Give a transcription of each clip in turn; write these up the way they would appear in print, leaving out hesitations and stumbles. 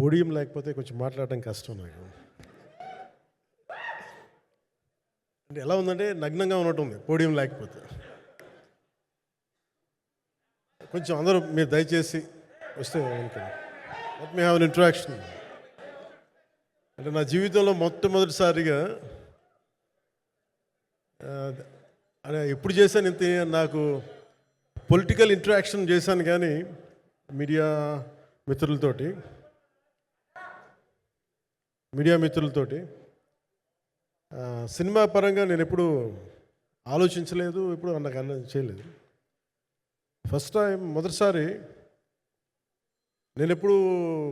Podium లేకపోతే కొంచెం మాట్లాడడం కష్టం నాకు. అంటే ఎలా ఉందంటే నగ్నంగా ఉన్నట్టుంది పోడియం లేకపోతే. కొంచెం అందరూ మీరు దయచేసి వస్తే let me have an interaction. అంటే నా జీవితంలో మొట్టమొదటిసారిగా అదే ఎప్పుడు చేశాను ఇంత, నాకు పొలిటికల్ ఇంటరాక్షన్ చేశాను కానీ మీడియా మిత్రులతోటి సినిమా పరంగా నేను ఎప్పుడు ఆలోచించలేదు, ఎప్పుడు నాకు చేయలేదు. ఫస్ట్ టైం మొదటిసారి నేను ఎప్పుడు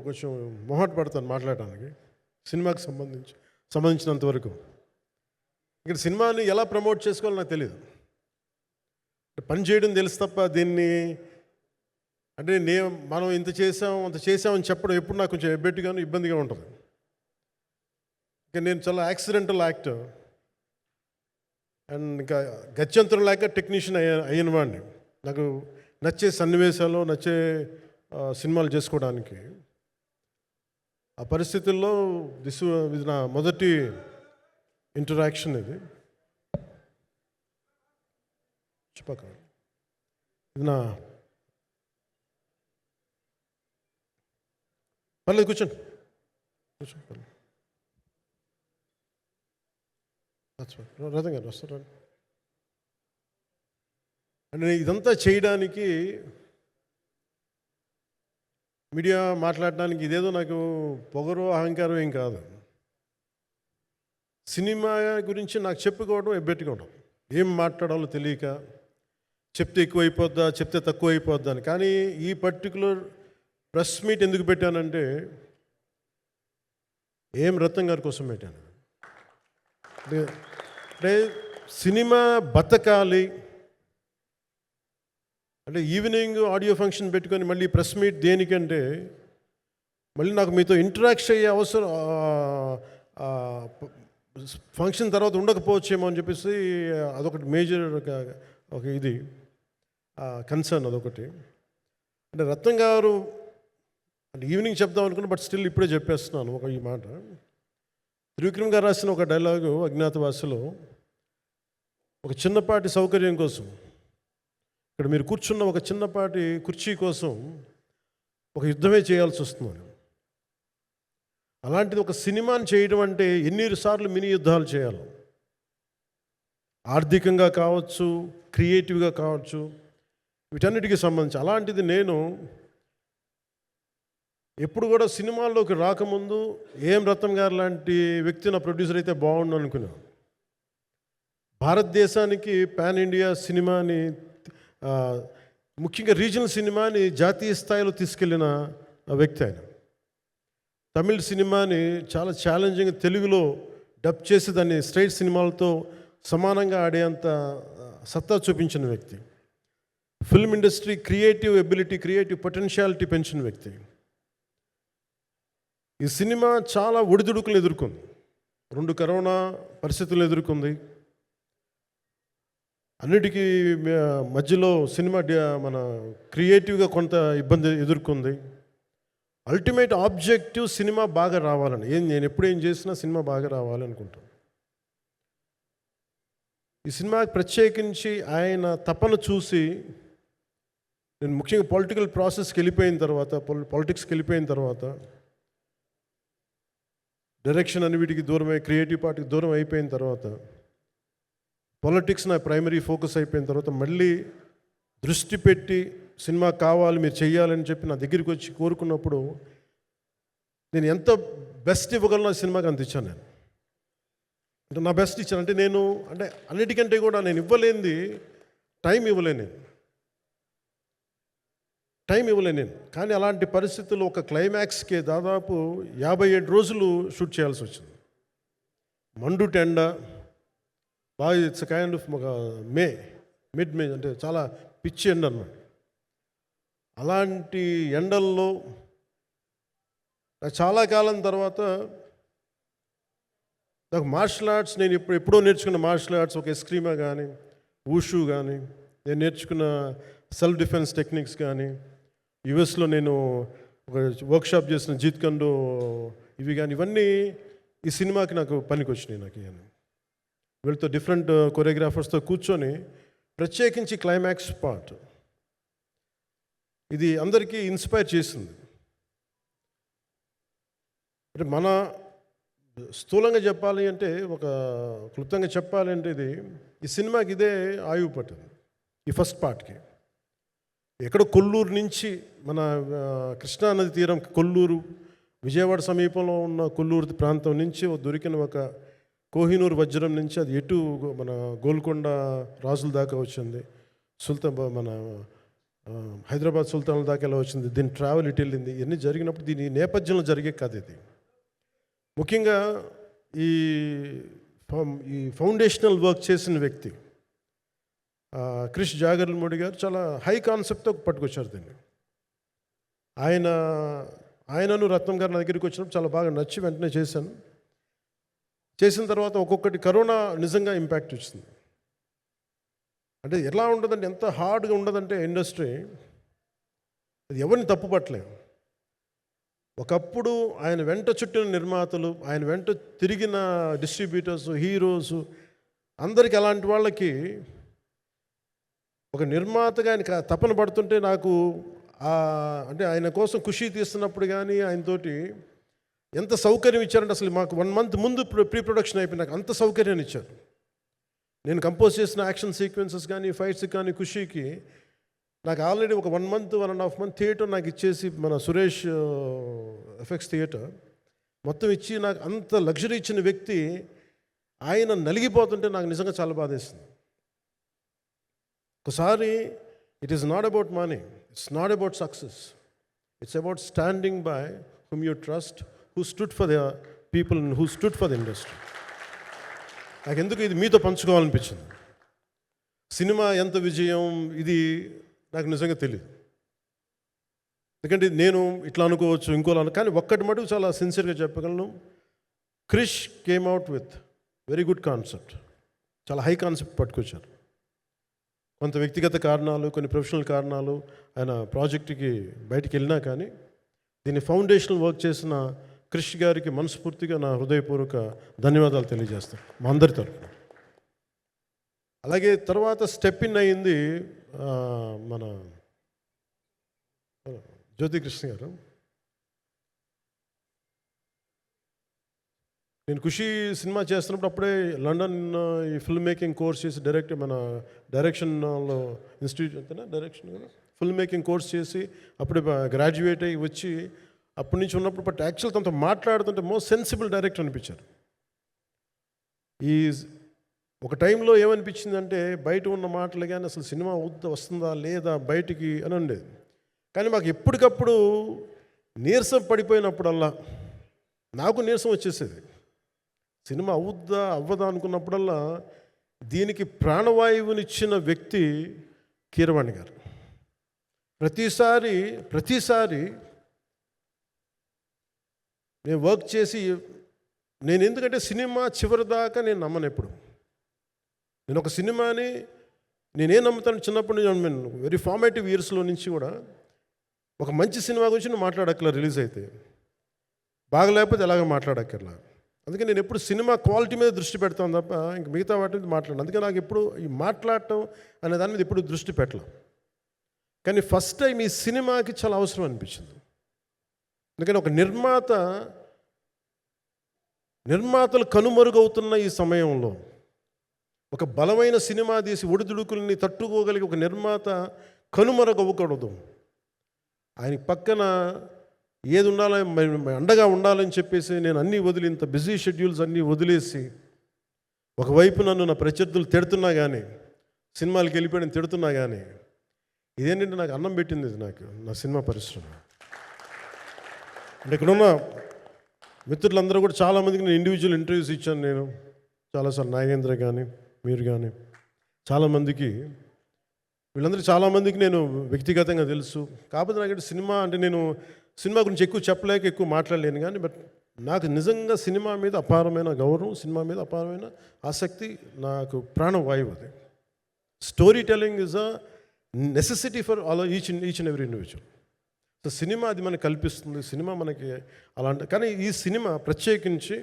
కొంచెం మొహాట పడతాను మాట్లాడటానికి సినిమాకి సంబంధించినంత వరకు. ఇక్కడ సినిమాని ఎలా ప్రమోట్ చేసుకోవాలో నాకు తెలియదు. పని చేయడం తెలుసు తప్ప దీన్ని అంటే మనం ఇంత చేసామని చెప్పడం ఎప్పుడు నాకు కొంచెం ఎబ్బెట్టుగాను ఇబ్బందిగా ఉంటుంది. ఇంకా నేను చాలా యాక్సిడెంటల్ యాక్టర్ అండ్ ఇంకా గత్యంతరం లేక టెక్నీషియన్ అయిన వాడిని. నాకు నచ్చే సన్నివేశాలు, నచ్చే సినిమాలు చేసుకోవడానికి ఆ పరిస్థితుల్లో ఇది నా మొదటి ఇంటరాక్షన్. ఇది నా పర్లేదు కూర్చోండి పర్లేదు. రథం గారు వస్తారు అంటే ఇదంతా చేయడానికి, మీడియా మాట్లాడడానికి ఇదేదో నాకు పొగరు అహంకారం ఏం కాదు. సినిమా గురించి నాకు చెప్పుకోవడం ఎబ్బెట్టుకోవడం, ఏం మాట్లాడాలో తెలియక చెప్తే ఎక్కువ అయిపోద్దా చెప్తే తక్కువ అయిపోద్దా అని. కానీ ఈ పర్టికులర్ ప్రెస్ మీట్ ఎందుకు పెట్టానంటే రత్నం గారి కోసం పెట్టాను. అంటే సినిమా బతకాలి అంటే ఈవినింగ్ ఆడియో ఫంక్షన్ పెట్టుకొని మళ్ళీ ప్రెస్ మీట్ దేనికంటే మళ్ళీ నాకు మీతో ఇంటరాక్ట్ అయ్యే అవసరం ఫంక్షన్ తర్వాత ఉండకపోవచ్చేమో అని చెప్పేసి అదొకటి మేజర్ ఒక ఇది కన్సర్న్. అదొకటి అంటే రత్నం గారు అంటే ఈవినింగ్ చెప్దాం అనుకున్నా, బట్ స్టిల్ ఇప్పుడే చెప్పేస్తున్నాను ఈ మాట. త్రివిక్రమ్ గారు రాసిన ఒక డైలాగు అజ్ఞాతవాసిలో, ఒక చిన్నపాటి సౌకర్యం కోసం, ఇక్కడ మీరు కూర్చున్న ఒక చిన్నపాటి కుర్చీ కోసం ఒక యుద్ధమే చేయాల్సి వస్తుంది. అలాంటిది ఒక సినిమాని చేయడం అంటే ఎన్నిసార్లు మినీ యుద్ధాలు చేయాలి, ఆర్థికంగా కావచ్చు, క్రియేటివ్గా కావచ్చు, వీటన్నిటికీ సంబంధించి. అలాంటిది నేను ఎప్పుడు కూడా సినిమాల్లోకి రాకముందు రత్నం గారు లాంటి వ్యక్తి నా ప్రొడ్యూసర్ అయితే బాగుండు అనుకున్నాను. భారతదేశానికి పాన్ ఇండియా సినిమాని, ముఖ్యంగా రీజనల్ సినిమాని జాతీయ స్థాయిలో తీసుకెళ్ళిన వ్యక్తి ఆయన. తమిళ సినిమాని చాలా ఛాలెంజింగ్ తెలుగులో డబ్ చేసి దాన్ని స్ట్రైట్ సినిమాలతో సమానంగా ఆడేంత సత్తా చూపించిన వ్యక్తి. Film industry creative ability, creative potentiality పెంచిన వ్యక్తి. ఈ సినిమా చాలా ఒడిదుడుకులు ఎదుర్కొంది, 2 కరోనా పరిస్థితులు ఎదుర్కొంది. అన్నిటికీ మధ్యలో సినిమా మన క్రియేటివ్గా కొంత ఇబ్బంది ఎదుర్కొంది. అల్టిమేట్ ఆబ్జెక్టివ్ సినిమా బాగా రావాలని, నేను ఎప్పుడేం చేసినా సినిమా బాగా రావాలి అనుకుంటాను. ఈ సినిమాకి ప్రత్యేకించి ఆయన తపన చూసి నేను ముఖ్యంగా పాలిటిక్స్కి వెళ్ళిపోయిన తర్వాత డైరెక్షన్ అని వీటికి దూరమై క్రియేటివ్ పార్టీకి దూరం అయిపోయిన తర్వాత, పాలిటిక్స్ నా ప్రైమరీ ఫోకస్ అయిపోయిన తర్వాత మళ్ళీ దృష్టి పెట్టి సినిమా కావాలి మీరు చెయ్యాలని చెప్పి నా దగ్గరికి వచ్చి కోరుకున్నప్పుడు నేను ఎంత బెస్ట్ ఇవ్వగలను సినిమాకి అంత ఇచ్చాను. నేను అంటే నా బెస్ట్ ఇచ్చాను. అంటే నేను అంటే అన్నిటికంటే కూడా నేను ఇవ్వలేనిది టైం ఇవ్వలేను నేను. కానీ అలాంటి పరిస్థితుల్లో ఒక క్లైమాక్స్కి దాదాపు 57 రోజులు షూట్ చేయాల్సి వచ్చింది. మండు టెండ బాగా, ఇట్స్ కైండ్ ఆఫ్ ఒక మిడ్ మే అంటే చాలా పిచ్చి ఎండ అన్నమాట. అలాంటి ఎండల్లో చాలా కాలం తర్వాత నాకు మార్షల్ ఆర్ట్స్, నేను ఎప్పుడో నేర్చుకున్న మార్షల్ ఆర్ట్స్, ఒక ఎస్క్రీమా కానీ, ఊషు కానీ, నేను నేర్చుకున్న సెల్ఫ్ డిఫెన్స్ టెక్నిక్స్ కానీ, యుఎస్లో నేను ఒక వర్క్షాప్ చేసిన జీత్ కండు ఇవి కానీ ఇవన్నీ ఈ సినిమాకి నాకు పనికి వచ్చినాయి. నాకు ఇవన్నీ వీళ్ళతో డిఫరెంట్ కొరియోగ్రాఫర్స్తో కూర్చొని ప్రత్యేకించి క్లైమాక్స్ పార్ట్ ఇది అందరికీ ఇన్స్పైర్ చేసింది. అంటే మన స్థూలంగా చెప్పాలి అంటే, ఒక క్లుప్తంగా చెప్పాలి అంటే, ఈ సినిమాకి ఇదే ఆయువు పట్టింది. ఈ ఫస్ట్ పార్ట్కి ఎక్కడో కొల్లూరు నుంచి మన కృష్ణానది తీరం కొల్లూరు, విజయవాడ సమీపంలో ఉన్న కొల్లూరు ప్రాంతం నుంచి దొరికిన ఒక కోహినూరు వజ్రం నుంచి అది ఎటు మన గోల్కొండ రాజుల దాకా వచ్చింది, మన హైదరాబాద్ సుల్తాన్ల దాకా ఎలా వచ్చింది, దీని ట్రావెల్ ఇటు వెళ్ళింది. ఇవన్నీ జరిగినప్పుడు దీని నేపథ్యంలో జరిగే కథ ఇది. ముఖ్యంగా ఈ ఫౌండేషనల్ వర్క్ చేసిన వ్యక్తి క్రిష్ జాగర్లమూడి గారు చాలా హై కాన్సెప్ట్తో పట్టుకొచ్చారు దీన్ని. ఆయనను రత్నం గారు నా దగ్గరికి వచ్చినప్పుడు చాలా బాగా నచ్చి వెంటనే చేశాను. చేసిన తర్వాత ఒక్కొక్కటి కరోనా నిజంగా ఇంపాక్ట్ వచ్చింది. అంటే ఎలా ఉండదంటే, ఎంత హార్డ్గా ఉండదంటే ఇండస్ట్రీ, అది ఎవరిని తప్పు పట్టలేము. ఒకప్పుడు ఆయన వెంట చుట్టిన నిర్మాతలు, ఆయన వెంట తిరిగిన డిస్ట్రిబ్యూటర్స్, హీరోస్ అందరికీ అలాంటి వాళ్ళకి ఒక నిర్మాతగా ఆయన తపన పడుతుంటే నాకు అంటే ఆయన కోసం ఖుషి తీస్తున్నప్పుడు కానీ ఆయనతోటి ఎంత సౌకర్యం ఇచ్చారంటే, అసలు మాకు 1 month ముందు ప్రీ ప్రొడక్షన్ అయిపోయి నాకు అంత సౌకర్యాన్ని ఇచ్చారు. నేను కంపోజ్ చేసిన యాక్షన్ సీక్వెన్సెస్ కానీ ఫైట్స్ కానీ ఖుషీకి నాకు ఆల్రెడీ ఒక 1 month 1.5 month థియేటర్ నాకు ఇచ్చేసి, మన సురేష్ ఎఫెక్ట్స్ థియేటర్ మొత్తం ఇచ్చి నాకు అంత లగ్జరీ ఇచ్చిన వ్యక్తి ఆయన నలిగిపోతుంటే నాకు నిజంగా చాలా బాధేస్తుంది. ఒకసారి it is not about money, it's not about success, it's about standing by hmm you trust, who stood for the people, who stood for the industry. నాకు ఎందుకు ఇది మీతో పంచుకోవాలనిపించింది. సినిమా ఎంత విజయం ఇది నాకు నిజంగా తెలియదు. ఎందుకంటే నేను ఇట్లా అనుకోవచ్చు, ఇంకోలా కానీ ఒక్కటి మటుకు చాలా సిన్సియర్గా చెప్పగలను. Krish came out with very good concept, చాలా హై కాన్సెప్ట్ పట్టుకొచ్చారు. కొంత వ్యక్తిగత కారణాలు, కొన్ని ప్రొఫెషనల్ కారణాలు ఆయన ప్రాజెక్టుకి బయటికి వెళ్ళినా కానీ దీన్ని ఫౌండేషనల్ వర్క్ చేసిన క్రిష్ గారికి మనస్ఫూర్తిగా నా హృదయపూర్వక ధన్యవాదాలు తెలియజేస్తాను మా అందరి తరఫున. అలాగే తర్వాత స్టెప్ ఇన్ అయింది మన జ్యోతికృష్ణ గారు. నేను ఖుషి సినిమా చేస్తున్నప్పుడు అప్పుడే లండన్ ఈ ఫిల్మ్ మేకింగ్ కోర్స్ చేసి మన డైరెక్షన్లో ఇన్స్టిట్యూట్ అంతేనా డైరెక్షన్ ఫిల్మ్ మేకింగ్ కోర్స్ చేసి అప్పుడే గ్రాడ్యుయేట్ అయ్యి వచ్చి అప్పటి నుంచి ఉన్నప్పుడు బట్ యాక్చువల్ తనతో మాట్లాడుతుంటే మోస్ట్ సెన్సిబుల్ డైరెక్టర్ అనిపించారు. ఈ ఒక టైంలో ఏమనిపించిందంటే, బయట ఉన్న మాటలు కానీ అసలు సినిమా వస్తుందా లేదా బయటికి అని ఉండేది. కానీ మాకు ఎప్పటికప్పుడు నీరసం పడిపోయినప్పుడల్లా నాకు నీరసం వచ్చేసేది. సినిమా అవ్వదా అనుకున్నప్పుడల్లా దీనికి ప్రాణవాయువునిచ్చిన వ్యక్తి కీరవాణి గారు. ప్రతిసారి నేను వర్క్ చేసి నేను ఎందుకంటే సినిమా చివరి దాకా నేను నమ్మను. ఎప్పుడు నేను ఒక సినిమాని నేనేం నమ్ముతాను, చిన్నప్పటి నుంచి వెరీ ఫార్మేటివ్ ఇయర్స్లో నుంచి కూడా ఒక మంచి సినిమా గురించి నేను మాట్లాడక్కర్లా, రిలీజ్ అయితే బాగలేకపోతే ఎలాగ మాట్లాడక్కర్లా. అందుకే నేను ఎప్పుడు సినిమా క్వాలిటీ మీద దృష్టి పెడతాను తప్ప ఇంక మిగతా వాటి మీద మాట్లాడను. అందుకే నాకు ఎప్పుడు ఈ మాట్లాడటం అనే దాని మీద ఎప్పుడు దృష్టి పెట్టలేం. కానీ ఫస్ట్ టైం ఈ సినిమాకి చాలా అవసరం అనిపించింది. అందుకని ఒక నిర్మాతలు కనుమరుగవుతున్న ఈ సమయంలో ఒక బలమైన సినిమా తీసి ఒడిదుడుకుల్ని తట్టుకోగలిగి ఒక నిర్మాత కనుమరుగవ్వకూడదు. ఆయన పక్కన ఏది ఉండాలని అండగా ఉండాలని చెప్పేసి నేను అన్నీ వదిలి, ఇంత బిజీ షెడ్యూల్స్ అన్నీ వదిలేసి, ఒకవైపు నన్ను నా ప్రత్యర్థులు తిడుతున్నా కానీ, సినిమాలకు వెళ్ళిపోయిన తిడుతున్నా కానీ, ఇదేంటంటే నాకు అన్నం పెట్టింది ఇది నాకు నా సినిమా పరిశ్రమ. అంటే ఇక్కడున్న మిత్రులందరూ కూడా చాలామందికి నేను ఇండివిజువల్ ఇంటర్వ్యూస్ ఇచ్చాను. నేను చాలాసార్లు నాగేంద్ర కానీ మీరు కానీ చాలామందికి, వీళ్ళందరూ చాలామందికి నేను వ్యక్తిగతంగా తెలుసు. కాకపోతే నాకు సినిమా అంటే నేను సినిమా గురించి ఎక్కువ చెప్పలేక ఎక్కువ మాట్లాడలేను. కానీ బట్ నాకు నిజంగా సినిమా మీద అపారమైన గౌరవం, సినిమా మీద అపారమైన ఆసక్తి, నాకు ప్రాణవాయువు అది. Story telling is a necessity for all each and every individual. So cinema అది మనకి కల్పిస్తుంది, సినిమా మనకి అలాంటి. కానీ ఈ సినిమా ప్రత్యేకించి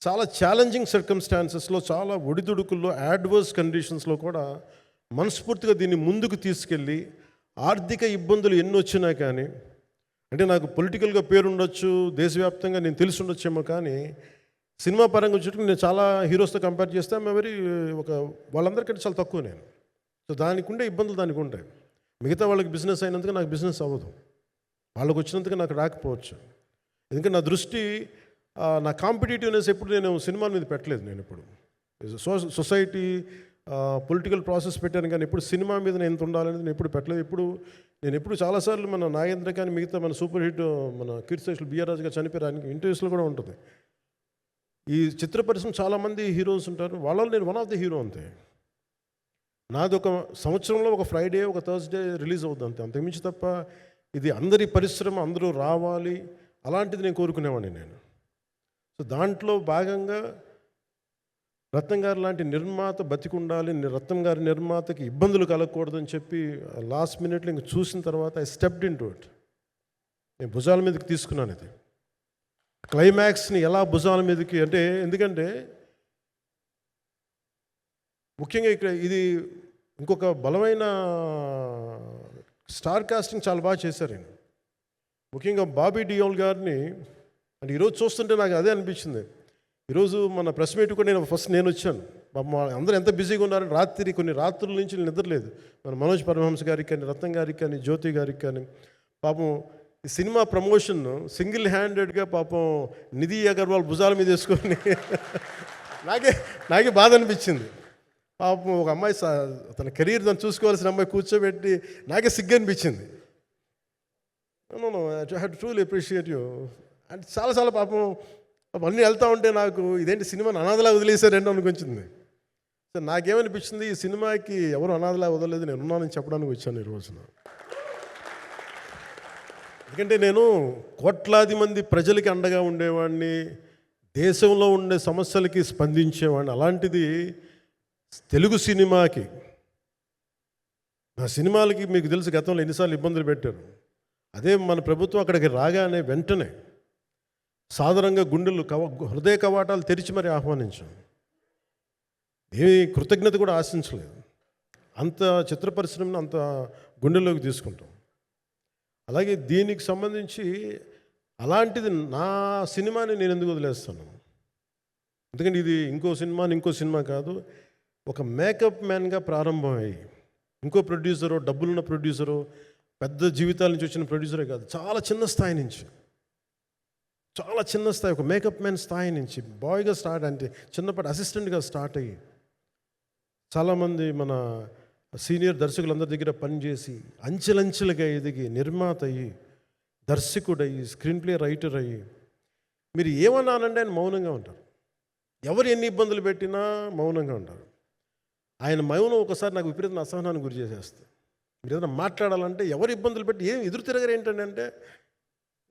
చాలా ఛాలెంజింగ్ సర్కమ్స్టాన్సెస్లో, చాలా ఒడిదుడుకుల్లో, యాడ్వర్స్ కండిషన్స్లో కూడా మనస్ఫూర్తిగా దీన్ని ముందుకు తీసుకెళ్ళి, ఆర్థిక ఇబ్బందులు ఎన్ని వచ్చినా కానీ, అంటే నాకు పొలిటికల్గా పేరుండొచ్చు, దేశవ్యాప్తంగా నేను తెలిసి ఉండొచ్చేమో, కానీ సినిమా పరంగా వచ్చేటప్పుడు నేను చాలా హీరోస్తో కంపేర్ చేస్తే వెరీ ఒక వాళ్ళందరికంటే చాలా తక్కువ నేను. సో దానికి ఉండే ఇబ్బందులు దానికి ఉంటాయి. మిగతా వాళ్ళకి బిజినెస్ అయినందుకు నాకు బిజినెస్ అవ్వదు, వాళ్ళకి వచ్చినందుకు నాకు రాకపోవచ్చు. ఎందుకంటే నా దృష్టి, నా కాంపిటేటివ్నెస్ ఎప్పుడు నేను సినిమాల మీద పెట్టలేదు. నేను ఇప్పుడు సొసైటీ పొలిటికల్ ప్రాసెస్ పెట్టాను, కానీ ఎప్పుడు సినిమా మీద నేను ఎంత ఉండాలనేది నేను ఎప్పుడు పెట్టలేదు. నేను ఎప్పుడు చాలాసార్లు మన నాగేంద్ర కానీ మిగతా మన సూపర్ హిట్ మన కీర్తిశేషులు బిఆర్ రాజు గారు చనిపోయారు ఇంటర్వ్యూస్లో కూడా ఉంటుంది. ఈ చిత్ర పరిశ్రమ చాలామంది హీరోస్ ఉంటారు, వాళ్ళలో నేను వన్ ఆఫ్ ది హీరో అంతే. నాది ఒక సంవత్సరంలో ఒక ఫ్రైడే, ఒక థర్స్డే రిలీజ్ అవుతుంది అంతే, అంతకుమించి తప్ప ఇది అందరి పరిశ్రమ, అందరూ రావాలి అలాంటిది నేను కోరుకునేవాడిని నేను. సో దాంట్లో భాగంగా రత్నం గారు లాంటి నిర్మాత బతికుండాలి, రత్నం గారి నిర్మాతకి ఇబ్బందులు కలగకూడదని చెప్పి లాస్ట్ మినిట్లో ఇంక చూసిన తర్వాత I stepped in to it. నేను భుజాల మీదకి తీసుకున్నాను ఇది. క్లైమాక్స్ని ఎలా భుజాల మీదకి అంటే, ఎందుకంటే ముఖ్యంగా ఇక్కడ ఇది ఇంకొక బలమైన స్టార్ కాస్టింగ్ చాలా బాగా చేశారు ఆయన. ముఖ్యంగా బాబీ డియోల్ గారిని అంటే ఈరోజు చూస్తుంటే నాకు అదే అనిపించింది. ఈరోజు మన ప్రెస్ మీట్ కూడా నేను వచ్చాను. అందరూ ఎంత బిజీగా ఉన్నారని కొన్ని రాత్రుల నుంచి నిద్రలేదు. మన మనోజ్ పరమహంస గారికి కానీ, రత్నం గారికి కానీ, జ్యోతి గారికి కానీ, పాపం ఈ సినిమా ప్రమోషన్ సింగిల్ హ్యాండెడ్గా పాపం నిధి అగర్వాల్ భుజాల మీద వేసుకొని నాకే బాధ అనిపించింది. పాపం ఒక అమ్మాయి తన కెరీర్ తను చూసుకోవాల్సిన అమ్మాయి కూర్చోబెట్టి నాకే సిగ్గు అనిపించింది. I have to truly appreciate you. అంటే చాలా పాపం అన్నీ వెళ్తూ ఉంటే నాకు ఇదేంటి సినిమాని అనాథలా వదిలేశారంటే అనిపించింది. సో నాకేమనిపించింది, ఈ సినిమాకి ఎవరు అనాథలా వదలలేదు, నేను ఉన్నానని చెప్పడానికి వచ్చాను ఈ రోజున. ఎందుకంటే నేను కోట్లాది మంది ప్రజలకి అండగా ఉండేవాడిని, దేశంలో ఉండే సమస్యలకి స్పందించేవాడిని. అలాంటిది తెలుగు సినిమాకి, నా సినిమాలకి మీకు తెలుసు గతంలో ఎన్నిసార్లు ఇబ్బందులు పెట్టారు. అదే మన ప్రభుత్వం అక్కడికి రాగానే వెంటనే సాధారణంగా హృదయ కవాటాలు తెరిచి మరి ఆహ్వానించాం. ఏమి కృతజ్ఞత కూడా ఆశించలేదు. అంత చిత్ర పరిశ్రమను అంత గుండెల్లోకి తీసుకుంటాం. అలాగే దీనికి సంబంధించి అలాంటిది నా సినిమాని నేను ఎందుకు వదిలేస్తాను? ఎందుకంటే ఇది ఇంకో సినిమా కాదు. ఒక మేకప్ మ్యాన్గా ప్రారంభమయ్యి ఇంకో ప్రొడ్యూసరో, డబ్బులున్న ప్రొడ్యూసరో, పెద్ద జీవితాల నుంచి వచ్చిన ప్రొడ్యూసరే కాదు, చాలా చిన్న స్థాయి నుంచి, చాలా చిన్న స్థాయి, ఒక మేకప్ మ్యాన్ స్థాయి నుంచి బాయ్గా స్టార్ట్, అంటే చిన్నప్పటి అసిస్టెంట్గా స్టార్ట్ అయ్యి చాలామంది మన సీనియర్ దర్శకులందరి దగ్గర పనిచేసి అంచెలంచెలుగా ఎదిగి నిర్మాత అయ్యి, దర్శకుడయ్యి, స్క్రీన్ ప్లే రైటర్ అయ్యి, మీరు ఏమన్నానంటే ఆయన మౌనంగా ఉంటారు. ఎవరు ఎన్ని ఇబ్బందులు పెట్టినా మౌనంగా ఉంటారు. ఆయన మౌనం ఒకసారి నాకు విపరీతమైన అసహనానికి గురి చేసేస్తుంది. మీరు ఏదైనా మాట్లాడాలంటే ఎవరు ఇబ్బందులు పెట్టి ఏం ఎదురు తిరగరు ఏంటంటే అంటే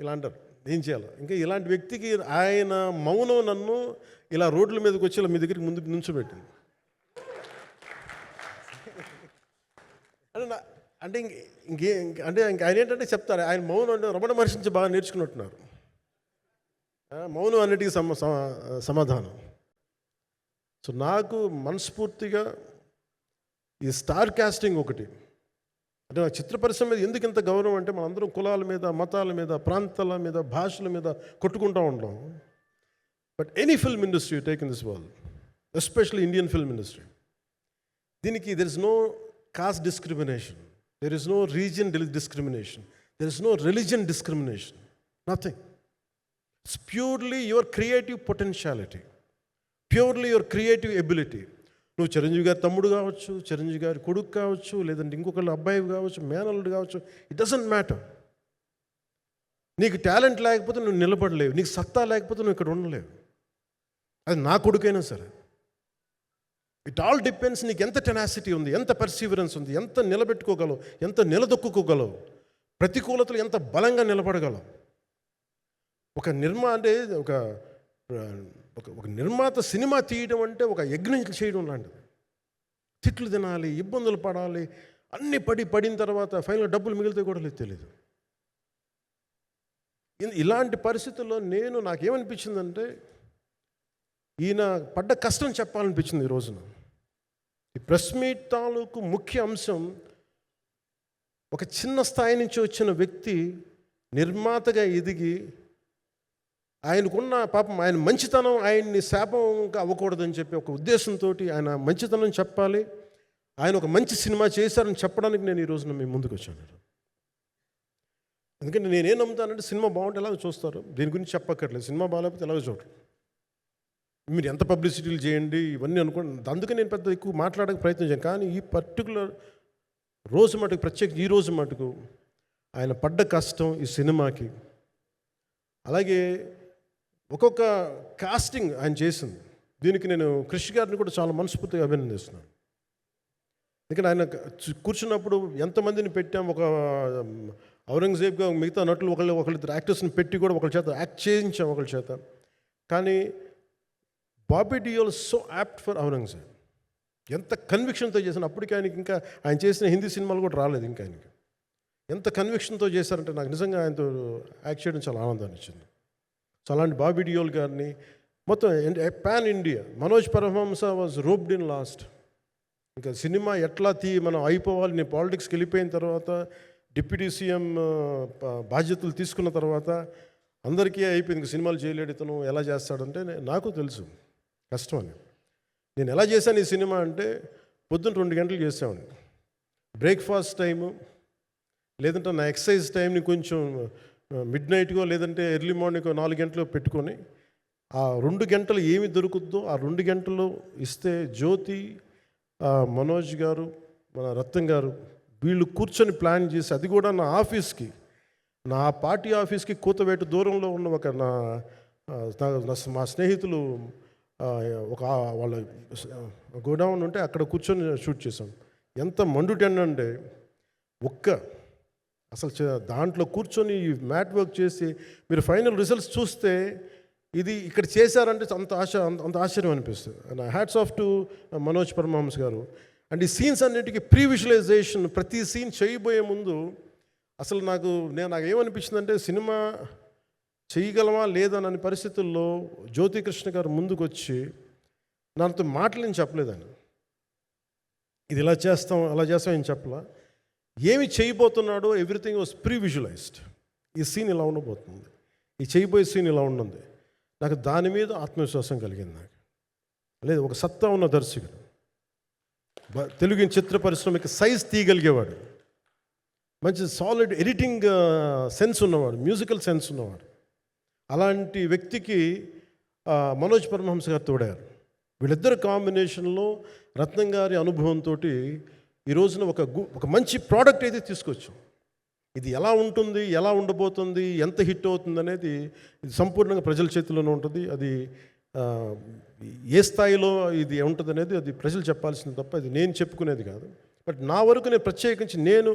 ఇలా అంటారు, ఏం చేయాలి. ఇంకా ఇలాంటి వ్యక్తికి ఆయన మౌనం నన్ను ఇలా రోడ్ల మీదకి వచ్చి ఇలా మీ దగ్గరికి ముందుకు నుంచోబెట్టింది. అంటే ఆయన ఏంటంటే చెప్తారు, ఆయన మౌనం అంటే రమణ మహర్షి నుంచి బాగా నేర్చుకున్నట్టున్నారు. మౌనం అన్నిటికీ సమాధానం. సో నాకు మనస్ఫూర్తిగా ఈ స్టార్ కాస్టింగ్ ఒకటి, అంటే నా చిత్ర పరిశ్రమ మీద ఎందుకు ఇంత గౌరవం అంటే, మనందరం కులాల మీద, మతాల మీద, ప్రాంతాల మీద, భాషల మీద కొట్టుకుంటూ ఉంటాం. But any film industry take in this world, especially Indian film industry, దీనికి there is no caste discrimination, there is no region discrimination, there is no religion discrimination, nothing. It's purely your creative potentiality, purely your creative ability. నువ్వు చిరంజీవి గారి తమ్ముడు కావచ్చు, చిరంజీవి గారి కొడుకు కావచ్చు, లేదంటే ఇంకొకళ్ళు అబ్బాయి కావచ్చు, మేనల్లుడు కావచ్చు, ఇట్ డజంట్ మ్యాటర్. నీకు టాలెంట్ లేకపోతే నువ్వు నిలబడలేవు, నీకు సత్తా లేకపోతే నువ్వు ఇక్కడ ఉండలేవు. అది నా కొడుకైనా సరే. ఇట్ ఆల్ డిపెండ్స్ నీకు ఎంత టెనాసిటీ ఉంది, ఎంత పర్సీవరెన్స్ ఉంది, ఎంత నిలబెట్టుకోగలవు, ఎంత నిలదొక్కుకోగలవు, ప్రతికూలతలు ఎంత బలంగా నిలబడగలవు. ఒక నిర్మాత సినిమా తీయడం అంటే ఒక యజ్ఞం చేయడం లాంటిది. తిట్లు తినాలి, ఇబ్బందులు పడాలి, అన్నీ పడిన తర్వాత ఫైనల్ డబ్బులు మిగిలితే కూడా లేదు తెలియదు. ఇలాంటి పరిస్థితుల్లో నాకేమనిపించిందంటే, ఈయన పడ్డ కష్టం చెప్పాలనిపించింది ఈ రోజున. ఈ ప్రెస్ మీట్ తాలూకు ముఖ్య అంశం, ఒక చిన్న స్థాయి నుంచి వచ్చిన వ్యక్తి నిర్మాతగా ఎదిగి, ఆయనకున్న పాపం ఆయన మంచితనం ఆయన్ని శాపంగా అవ్వకూడదని చెప్పి ఒక ఉద్దేశంతో ఆయన మంచితనం చెప్పాలి, ఆయన ఒక మంచి సినిమా చేశారని చెప్పడానికి నేను ఈ రోజున మీ ముందుకు వచ్చాను. ఎందుకంటే నేనేం నమ్ముతానంటే, సినిమా బాగుంటే ఎలాగో చూస్తారు, దీని గురించి చెప్పక్కర్లేదు. సినిమా బాగాలేకపోతే ఎలాగో చూడరు. మీరు ఎంత పబ్లిసిటీలు చేయండి ఇవన్నీ అనుకోండి, అందుకే నేను పెద్ద ఎక్కువ మాట్లాడడానికి ప్రయత్నం చేయను. కానీ ఈ పర్టికులర్ రోజు మటుకు, ప్రత్యేక ఈ రోజు మటుకు ఆయన పడ్డ కష్టం ఈ సినిమాకి, అలాగే ఒక్కొక్క కాస్టింగ్ ఆయన చేసింది, దీనికి నేను కృషి గారిని కూడా చాలా మనస్ఫూర్తిగా అభినందిస్తున్నాను. ఎందుకంటే ఆయన కూర్చున్నప్పుడు ఎంతమందిని పెట్టాం, ఒక ఔరంగజేబ్గా మిగతా నటులు ఒకళ్ళిద్దరు యాక్టర్స్ని పెట్టి కూడా ఒకళ్ళ చేత యాక్ట్ చేయించాం ఒకళ్ళ చేత. కానీ Bobby Deol so apt for Aurangzeb, ఎంత కన్విక్షన్తో చేశాను. అప్పటికి ఆయనకి ఇంకా ఆయన చేసిన హిందీ సినిమాలు కూడా రాలేదు ఇంకా ఆయనకి. ఎంత కన్విక్షన్తో చేశారంటే నాకు నిజంగా ఆయనతో యాక్ట్ చేయడం చాలా ఆనందాన్ని ఇచ్చింది. సో అలాంటి బాబీ డియోల్ గారిని మొత్తం pan India, Manoj Paramahamsa was roped in last. ఇంకా సినిమా ఎట్లా మనం అయిపోవాలి, నేను పాలిటిక్స్కి వెళ్ళిపోయిన తర్వాత, డిప్యూటీ సీఎం బాధ్యతలు తీసుకున్న తర్వాత అందరికీ అయిపోయింది, ఇంకా సినిమాలు చేయలేడు ఇతను, ఎలా చేస్తాడంటే నాకు తెలుసు కష్టం అని. నేను ఎలా చేశాను ఈ సినిమా అంటే, పొద్దున్న 2 గంటలు చేసామని, బ్రేక్ఫాస్ట్ టైము, లేదంటే నా ఎక్సర్సైజ్ టైంని కొంచెం మిడ్ నైట్గో లేదంటే ఎర్లీ మార్నింగ్ 4 గంటలు పెట్టుకొని, ఆ 2 గంటలు ఏమి దొరుకుద్దో ఆ 2 గంటలు ఇస్తే జ్యోతి, మనోజ్ గారు, మన రత్నం గారు, వీళ్ళు కూర్చొని ప్లాన్ చేసి, అది కూడా నా ఆఫీస్కి, నా పార్టీ ఆఫీస్కి కూతవేటు దూరంలో ఉన్న ఒక మా స్నేహితులు ఒక వాళ్ళ గోడౌన్ ఉంటే అక్కడ కూర్చొని షూట్ చేసాం. ఎంత మండుటెండ అంటే, అసలు దాంట్లో కూర్చొని మ్యాట్ వర్క్ చేసి మీరు ఫైనల్ రిజల్ట్స్ చూస్తే ఇది ఇక్కడ చేశారంటే అంత ఆశ్చర్యం అనిపిస్తుంది. Hats off to Manoj Paramahamsa గారు. అండ్ ఈ సీన్స్ అన్నిటికీ ప్రీ విజువలైజేషన్, ప్రతి సీన్ చేయబోయే ముందు అసలు నాకు ఏమనిపించిందంటే, సినిమా చేయగలమా లేదనని పరిస్థితుల్లో జ్యోతికృష్ణ గారు ముందుకు వచ్చి నాతో మాటలు చెప్పలేదని, ఇది ఇలా చేస్తాం అలా చేస్తాం ఏం చెప్పలా, ఏమి చేయబోతున్నాడో ఎవ్రీథింగ్ వాజ్ ప్రీ విజువలైజ్డ్. ఈ సీన్ ఇలా ఉండబోతుంది, ఈ చేయబోయే సీన్ ఇలా ఉన్నది. నాకు దాని మీద ఆత్మవిశ్వాసం కలిగింది. నాకు లేదు, ఒక సత్తా ఉన్న దర్శకుడు, తెలుగు చిత్ర పరిశ్రమకి సైజ్ తీయగలిగేవాడు, మంచి సాలిడ్ ఎడిటింగ్ సెన్స్ ఉన్నవాడు, మ్యూజికల్ సెన్స్ ఉన్నవాడు. అలాంటి వ్యక్తికి మనోజ్ పరమహంస గారు తోడారు. వీళ్ళిద్దరు కాంబినేషన్లో రత్నం గారి అనుభవంతో ఈ రోజున ఒక మంచి ప్రోడక్ట్ అయితే తీసుకొచ్చాం. ఇది ఎలా ఉంటుంది, ఎలా ఉండబోతుంది, ఎంత హిట్ అవుతుంది అనేది ఇది సంపూర్ణంగా ప్రజల చేతిలోనే ఉంటుంది. అది ఏ స్థాయిలో ఇది ఉంటుంది అనేది అది ప్రజలు చెప్పాల్సింది తప్ప అది నేను చెప్పుకునేది కాదు. బట్ నా వరకు నేను ప్రత్యేకించి నేను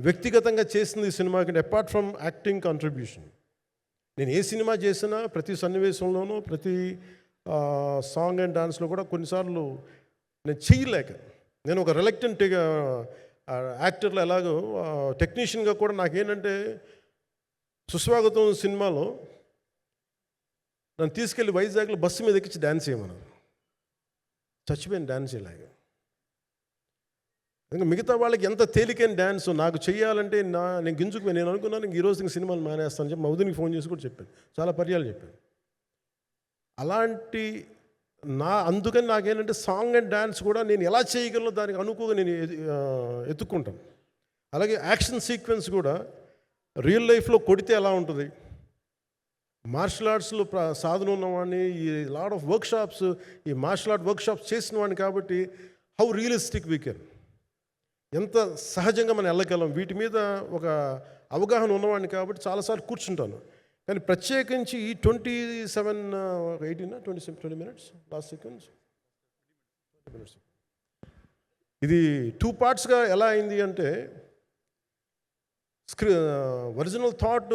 వ్యక్తిగతంగా చేసింది ఈ సినిమాకి, అపార్ట్ ఫ్రమ్ యాక్టింగ్ కాంట్రిబ్యూషన్, నేను ఏ సినిమా చేసినా ప్రతి సన్నివేశంలోనూ, ప్రతి సాంగ్ అండ్ డాన్స్లో కూడా కొన్నిసార్లు నేను చేయలేక, నేను ఒక రిలక్టెంట్ యాక్టర్లో ఎలాగో టెక్నీషియన్గా కూడా నాకేంటంటే, సుస్వాగతం సినిమాలో నన్ను తీసుకెళ్ళి వైజాగ్లో బస్సు మీద ఎక్కించి డ్యాన్స్ చేయమన్నారు. చచ్చిపోయిన డ్యాన్స్ ఇలాగా. ఇంకా మిగతా వాళ్ళకి ఎంత తేలికైన డ్యాన్స్ నాకు చేయాలంటే నేను గింజుకుపోయి, నేను అనుకున్నాను ఈరోజు ఇంక సినిమాలు మానేస్తాను చెప్పి మా వదినికి ఫోన్ చేసి కూడా చెప్పాను, చాలా పర్యాలు చెప్పాను. అలాంటి అందుకని నాకేంటంటే సాంగ్ అండ్ డ్యాన్స్ కూడా నేను ఎలా చేయగలను దానికి అనుకోగా నేను ఎత్తుక్కుంటాను. అలాగే యాక్షన్ సీక్వెన్స్ కూడా రియల్ లైఫ్లో కొడితే ఎలా ఉంటుంది, మార్షల్ ఆర్ట్స్లో సాధన ఉన్నవాడిని, ఈ లాట్ ఆఫ్ వర్క్షాప్స్, ఈ మార్షల్ ఆర్ట్ వర్క్షాప్స్ చేసిన వాడిని కాబట్టి హౌ రియలిస్టిక్ వీ కెన్, ఎంత సహజంగా మనం వెళ్ళగలం, వీటి మీద ఒక అవగాహన ఉన్నవాడిని కాబట్టి చాలాసార్లు కూర్చుంటాను. కానీ ప్రత్యేకించి ఈ 20 minutes లాస్ట్ సీక్వెన్స్, ఇది 2 partsగా ఎలా అయింది అంటే, ఒరిజినల్ థాట్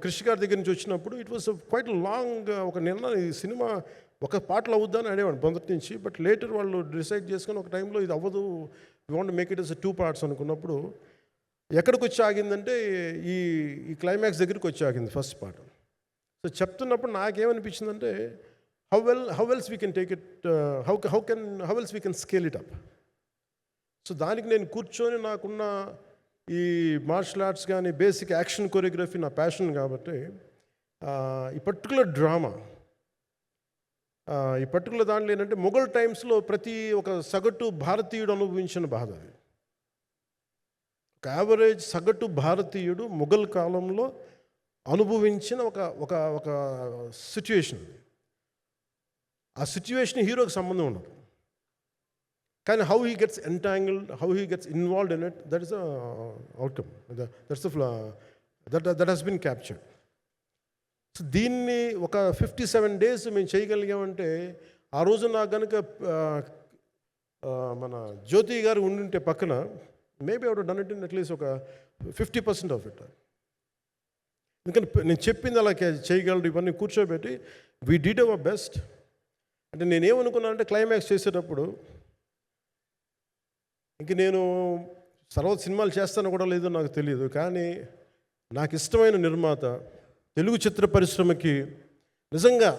కృషి గారి దగ్గర నుంచి వచ్చినప్పుడు ఇట్ వాస్ క్వైట్ లాంగ్. ఈ సినిమా ఒక పార్ట్లో అవుద్దని అనేవాడు మొదటి నుంచి. బట్ లేటర్ వాళ్ళు డిసైడ్ చేసుకొని ఒక టైంలో ఇది అవ్వదు, we want make it as 2 parts అనుకున్నప్పుడు ఎక్కడికి వచ్చి ఆగిందంటే ఈ క్లైమాక్స్ దగ్గరికి వచ్చి ఆగింది ఫస్ట్ పార్ట్. సో చెప్తున్నప్పుడు నాకేమనిపించిందంటే how else we can take it, how else we can scale it up. So దానికి నేను కూర్చొని నాకున్న ఈ మార్షల్ ఆర్ట్స్ కానీ బేసిక్ యాక్షన్ కొరియోగ్రఫీ నా ప్యాషన్ కాబట్టి ఈ పర్టికులర్ డ్రామా, ఈ పర్టికులర్ దాంట్లో ఏంటంటే మొఘల్ టైమ్స్లో ప్రతి ఒక సగటు భారతీయుడు అనుభవించిన బాధ అది. ఒక యావరేజ్ సగటు భారతీయుడు మొఘల్ కాలంలో అనుభవించిన ఒక ఒక ఒక సిచ్యువేషన్. ఆ సిచ్యువేషన్ హీరోకి సంబంధం ఉండదు, కానీ how he gets entangled, how he gets involved in it, that is the outcome, that has been captured. So దీన్ని ఒక 57 days మేము చేయగలిగామంటే, ఆ రోజు నాకు కనుక మన జ్యోతి గారు ఉండుంటే పక్కన, maybe I would done it in at least ఒక 50% ఆఫ్ ఇట్. ఎందుకంటే నేను చెప్పింది అలా చేయగలరు ఇవన్నీ కూర్చోబెట్టి వీ డిడ్ అవర్ బెస్ట్. అంటే నేనేమనుకున్నానంటే క్లైమాక్స్ చేసేటప్పుడు ఇంక నేను తర్వాత సినిమాలు చేస్తానో కూడా లేదో నాకు తెలియదు, కానీ నాకు ఇష్టమైన నిర్మాత, తెలుగు చిత్ర పరిశ్రమకి నిజంగా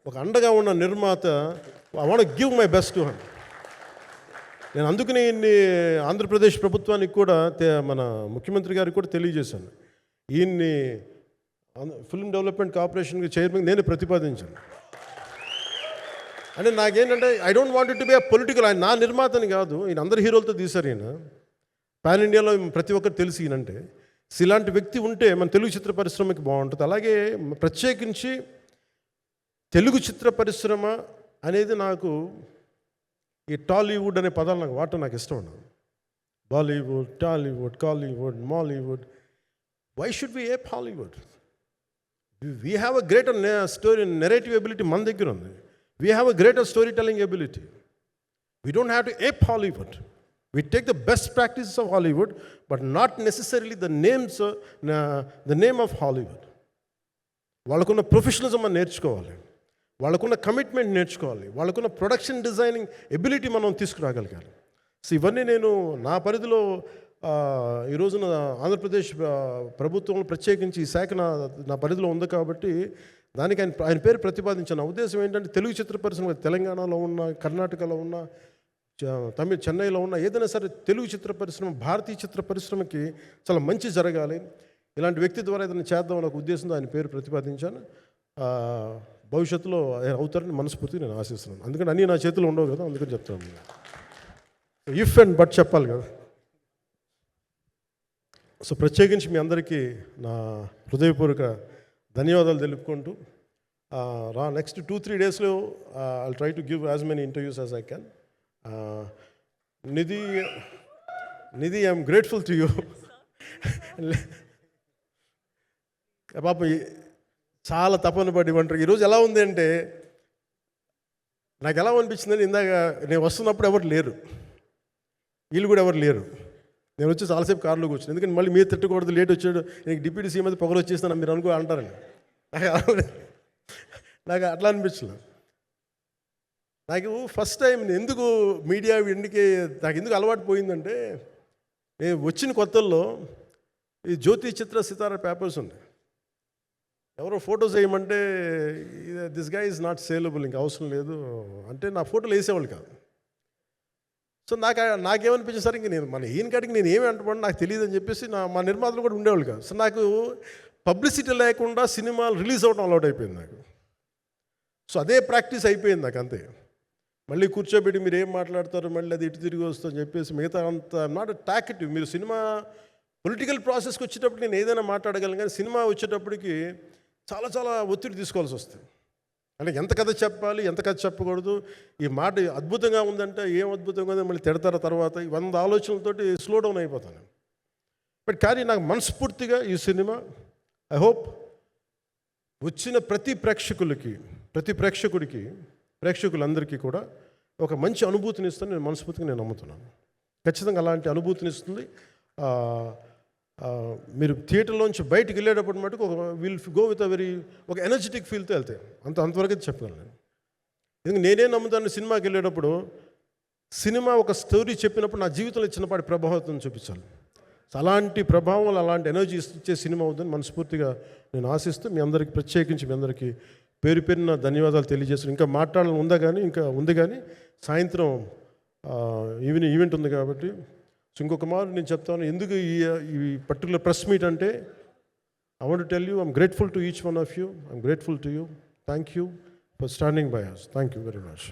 ఒక అండగా ఉన్న నిర్మాత, I want give my best to him. నేను అందుకని ఆంధ్రప్రదేశ్ ప్రభుత్వానికి కూడా మన ముఖ్యమంత్రి గారికి కూడా తెలియజేశాను. ఈయన్ని ఫిల్మ్ డెవలప్మెంట్ కార్పొరేషన్కి చైర్మన్ నేనే ప్రతిపాదించాను. అంటే నాకేంటంటే I don't want to be a political, ఆయన నా నిర్మాతని కాదు, ఈయన అందరు హీరోలతో తీశారు. ఈయన పాన్ ఇండియాలో ప్రతి ఒక్కరు తెలిసి ఈయనంటే, ఇలాంటి వ్యక్తి ఉంటే మన తెలుగు చిత్ర పరిశ్రమకి బాగుంటుంది. అలాగే ప్రత్యేకించి తెలుగు చిత్ర పరిశ్రమ అనేది నాకు ఈ టాలీవుడ్ అనే పదాలు నాకు వాడటం నాకు ఇష్టం ఉండదు. Bollywood, Tollywood, Kollywood, Mollywood, why should we ape Hollywood? We have a greater story narrative ability మన దగ్గర ఉంది. We have a greater story telling ability. We don't have to ape Hollywood. We take the best practices of Hollywood, but not necessarily the name of Hollywood. వాళ్ళకున్న professionalism మనం నేర్చుకోవాలి, వాళ్ళకున్న commitment నేర్చుకోవాలి, వాళ్ళకున్న production designing ability మనం తీసుకురాగలగాలి. So ఇవన్నీ నేను నా పరిధిలో ఈ రోజున ఆంధ్రప్రదేశ్ ప్రభుత్వంలో ప్రత్యేకించి ఈ శాఖ నా పరిధిలో ఉంది కాబట్టి దానికి ఆయన పేరు ప్రతిపాదించాను. నా ఉద్దేశం ఏంటంటే తెలుగు చిత్ర పరిశ్రమ తెలంగాణలో ఉన్న, కర్ణాటకలో ఉన్న, చెన్నైలో ఉన్న ఏదైనా సరే తెలుగు చిత్ర పరిశ్రమ, భారతీయ చిత్ర పరిశ్రమకి చాలా మంచి జరగాలి, ఇలాంటి వ్యక్తి ద్వారా ఏదైనా చేద్దామని ఒక ఉద్దేశంతో ఆయన పేరు ప్రతిపాదించాను. భవిష్యత్తులో ఆయన అవుతారని మనస్ఫూర్తిగా నేను ఆశిస్తున్నాను. అందుకని అన్నీ నా చేతిలో ఉండవు కదా, అందుకని చెప్తాను. ఇఫ్ అండ్ బట్ చెప్పాలి కదా. సో ప్రత్యేకించి మీ అందరికీ నా హృదయపూర్వక ధన్యవాదాలు తెలుపుకుంటూ నెక్స్ట్ 2-3 daysలో I'll try to give as many interviews as I can. Nidhi I'm grateful to you. పాప చాలా తపన పడి ఉంటారు. ఈరోజు ఎలా ఉంది అంటే నాకు ఎలా అనిపించిందని, ఇందాక నేను వస్తున్నప్పుడు ఎవరు లేరు, వీళ్ళు కూడా ఎవరు లేరు. నేను వచ్చి చాలాసేపు కారులో కూర్చున్నాను, ఎందుకంటే మళ్ళీ మీరు తిట్టకూడదు, లేట్ వచ్చాడు, నీకు డిప్యూటీ సీఎం అయితే పొగలు వచ్చేస్తాను మీరు అనుకో అంటారండి. నాకు అట్లా అనిపించలేదు. నాకు ఫస్ట్ టైం ఎందుకు మీడియా నాకు ఎందుకు అలవాటు పోయిందంటే, నేను వచ్చిన కొత్తల్లో ఈ జ్యోతి చిత్ర సితార పేపర్స్ ఉన్నాయి. ఎవరో ఫోటోస్ వేయమంటే దిస్ గా ఈజ్ నాట్ సేలబుల్, ఇంకా అవసరం లేదు అంటే నా ఫోటోలు వేసేవాళ్ళు కాదు. సో నాకేమనిపించింది సరే, ఇంక నేను మన ఈయన కాడికి నేను ఏమి అంటున్నాను నాకు తెలియదు అని చెప్పేసి మా నిర్మాతలు కూడా ఉండేవాళ్ళు కాదు. సో నాకు పబ్లిసిటీ లేకుండా సినిమాలు రిలీజ్ అవ్వడం అలవాటు అయిపోయింది నాకు. సో అదే ప్రాక్టీస్ అయిపోయింది నాకు, అంతే. మళ్ళీ కూర్చోబెట్టి మీరు ఏం మాట్లాడతారు, మళ్ళీ అది ఇటు తిరిగి వస్తుందని చెప్పేసి మిగతా అంత నాట్ టాకెటివ్. మీరు సినిమా పొలిటికల్ ప్రాసెస్కి వచ్చేటప్పుడు నేను ఏదైనా మాట్లాడగలను, కానీ సినిమా వచ్చేటప్పటికి చాలా చాలా ఒత్తిడి తీసుకోవాల్సి వస్తుంది. అంటే ఎంత కథ చెప్పాలి, ఎంత కథ చెప్పకూడదు, ఈ మాట అద్భుతంగా ఉందంటే ఏం అద్భుతంగా ఉందని మళ్ళీ తిడతారు. తర్వాత 100 ఆలోచనలతోటి స్లో డౌన్ అయిపోతాను. బట్ కానీ నాకు మనస్ఫూర్తిగా ఈ సినిమా ఐ హోప్ వచ్చిన ప్రతి ప్రేక్షకులందరికీ కూడా ఒక మంచి అనుభూతిని ఇస్తుంది. నేను మనస్ఫూర్తిగా నమ్ముతున్నాను. ఖచ్చితంగా అలాంటి అనుభూతిని ఇస్తుంది. మీరు థియేటర్లోంచి బయటికి వెళ్ళేటప్పుడు మటుకు విల్ గో విత్ ఒక ఎనర్జెటిక్ ఫీల్తో వెళ్తాయి. అంతవరకు అయితే చెప్పగలను నేను. ఎందుకంటే నేనే నమ్ముతాను, సినిమాకి వెళ్ళేటప్పుడు సినిమా ఒక స్టోరీ చెప్పినప్పుడు నా జీవితంలో చిన్నపాటి ప్రభావితం చూపించాలి. అలాంటి ప్రభావం, అలాంటి ఎనర్జీ ఇచ్చే సినిమా అవుతుందని మనస్ఫూర్తిగా నేను ఆశిస్తూ మీ అందరికీ ప్రత్యేకించి మీ అందరికీ పేరు పేరున ధన్యవాదాలు తెలియజేస్తున్నాను. ఇంకా మాట్లాడాలని ఉంది కానీ సాయంత్రం ఈవెంట్ ఉంది కాబట్టి. సో ఇంకొక మాట నేను చెప్తాను, ఎందుకు ఈ పర్టికులర్ ప్రెస్ మీట్ అంటే, I want to tell you, I'm grateful to each one of you. I'm grateful to you. Thank you for standing by us. Thank you very much.